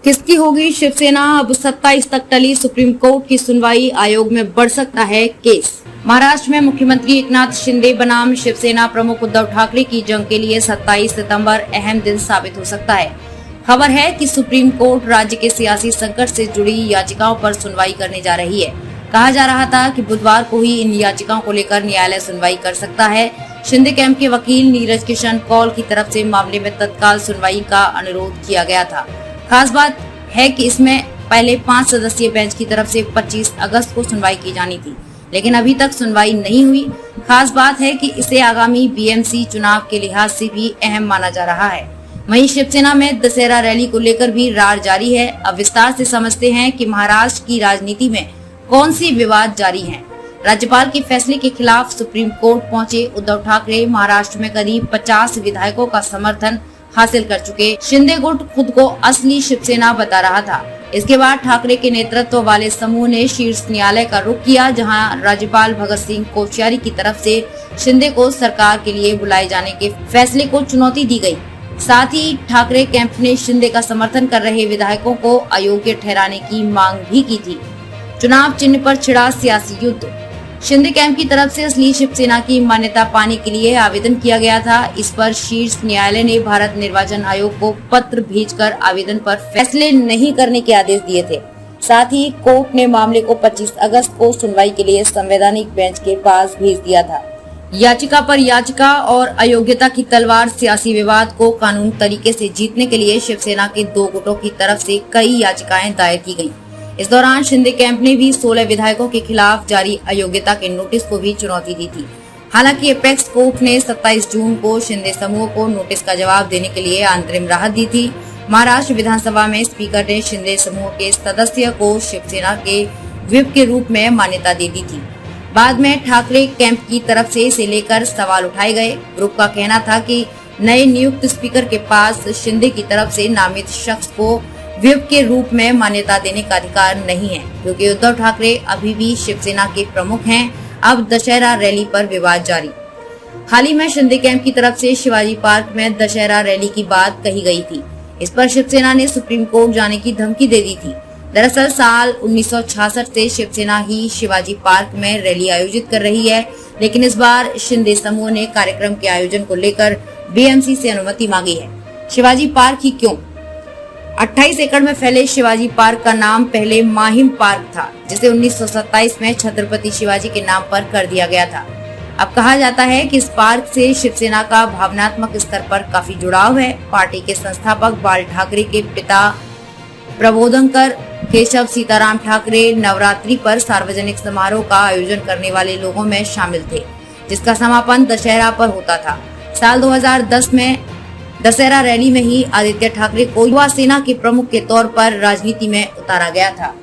किसकी होगी शिवसेना? अब 27 तक टली सुप्रीम कोर्ट की सुनवाई, आयोग में बढ़ सकता है केस। महाराष्ट्र में मुख्यमंत्री एकनाथ शिंदे बनाम शिवसेना प्रमुख उद्धव ठाकरे की जंग के लिए 27 सितंबर अहम दिन साबित हो सकता है। खबर है कि सुप्रीम कोर्ट राज्य के सियासी संकट से जुड़ी याचिकाओं पर सुनवाई करने जा रही है। कहा जा रहा था कि बुधवार को ही इन याचिकाओं को लेकर न्यायालय सुनवाई कर सकता है। शिंदे कैंप के वकील नीरज किशन कौल की तरफ से मामले में तत्काल सुनवाई का अनुरोध किया गया था। खास बात है कि इसमें पहले 5 सदस्यीय बेंच की तरफ से 25 अगस्त को सुनवाई की जानी थी, लेकिन अभी तक सुनवाई नहीं हुई। खास बात है कि इसे आगामी बीएमसी चुनाव के लिहाज से भी अहम माना जा रहा है। वहीं शिवसेना में दशहरा रैली को लेकर भी रार जारी है। अब विस्तार से समझते हैं कि महाराष्ट्र की राजनीति में कौन सी विवाद जारी है। राज्यपाल के फैसले के खिलाफ सुप्रीम कोर्ट पहुंचे उद्धव ठाकरे महाराष्ट्र में करीब 50 विधायकों का समर्थन हासिल कर चुके शिंदे गुट खुद को असली शिवसेना बता रहा था। इसके बाद ठाकरे के नेतृत्व वाले समूह ने शीर्ष न्यायालय का रुख किया, जहां राज्यपाल भगत सिंह कोश्यारी की तरफ से शिंदे को सरकार के लिए बुलाए जाने के फैसले को चुनौती दी गई। साथ ही ठाकरे कैंप ने शिंदे का समर्थन कर रहे विधायकों को अयोग्य ठहराने की मांग भी की थी। चुनाव चिन्ह पर छिड़ा सियासी युद्ध। शिंदे कैंप की तरफ से असली शिवसेना की मान्यता पाने के लिए आवेदन किया गया था। इस पर शीर्ष न्यायालय ने भारत निर्वाचन आयोग को पत्र भेजकर आवेदन पर फैसले नहीं करने के आदेश दिए थे। साथ ही कोर्ट ने मामले को 25 अगस्त को सुनवाई के लिए संवैधानिक बेंच के पास भेज दिया था। याचिका पर याचिका और अयोग्यता की तलवार। सियासी विवाद को कानून तरीके से जीतने के लिए शिवसेना के 2 गुटों की तरफ से कई याचिकाएं दायर की गयी। इस दौरान शिंदे कैंप ने भी 16 विधायकों के खिलाफ जारी अयोग्यता के नोटिस को भी चुनौती दी थी। हालांकि एपेक्स कोर्ट ने 27 जून को शिंदे समूह को नोटिस का जवाब देने के लिए अंतरिम राहत दी थी। महाराष्ट्र विधानसभा में स्पीकर ने शिंदे समूह के सदस्य को शिवसेना के व्हिप के रूप में मान्यता दे दी थी। बाद में ठाकरे कैंप की तरफ से इसे लेकर सवाल उठाए गए। ग्रुप का कहना था कि नए नियुक्त स्पीकर के पास शिंदे की तरफ से नामित शख्स को व्हिप के रूप में मान्यता देने का अधिकार नहीं है, क्योंकि उद्धव ठाकरे अभी भी शिवसेना के प्रमुख हैं। अब दशहरा रैली पर विवाद जारी। हाल ही में शिंदे कैंप की तरफ से शिवाजी पार्क में दशहरा रैली की बात कही गई थी। इस पर शिवसेना ने सुप्रीम कोर्ट जाने की धमकी दे दी थी। दरअसल साल 1966 से शिवसेना ही शिवाजी पार्क में रैली आयोजित कर रही है, लेकिन इस बार शिंदे समूह ने कार्यक्रम के आयोजन को लेकर बीएमसी से अनुमति मांगी है। शिवाजी पार्क ही क्यों? 28 एकड़ में फैले शिवाजी पार्क का नाम पहले माहिम पार्क था, जिसे 1927 में छत्रपति शिवाजी के नाम पर कर दिया गया था। अब कहा जाता है कि इस पार्क से शिवसेना का भावनात्मक स्तर पर काफी जुड़ाव है। पार्टी के संस्थापक बाल ठाकरे के पिता प्रबोधनकर केशव सीताराम ठाकरे नवरात्रि पर सार्वजनिक समारोह का आयोजन करने वाले लोगों में शामिल थे, जिसका समापन दशहरा पर होता था। साल 2010 में दशहरा रैली में ही आदित्य ठाकरे को युवा सेना के प्रमुख के तौर पर राजनीति में उतारा गया था।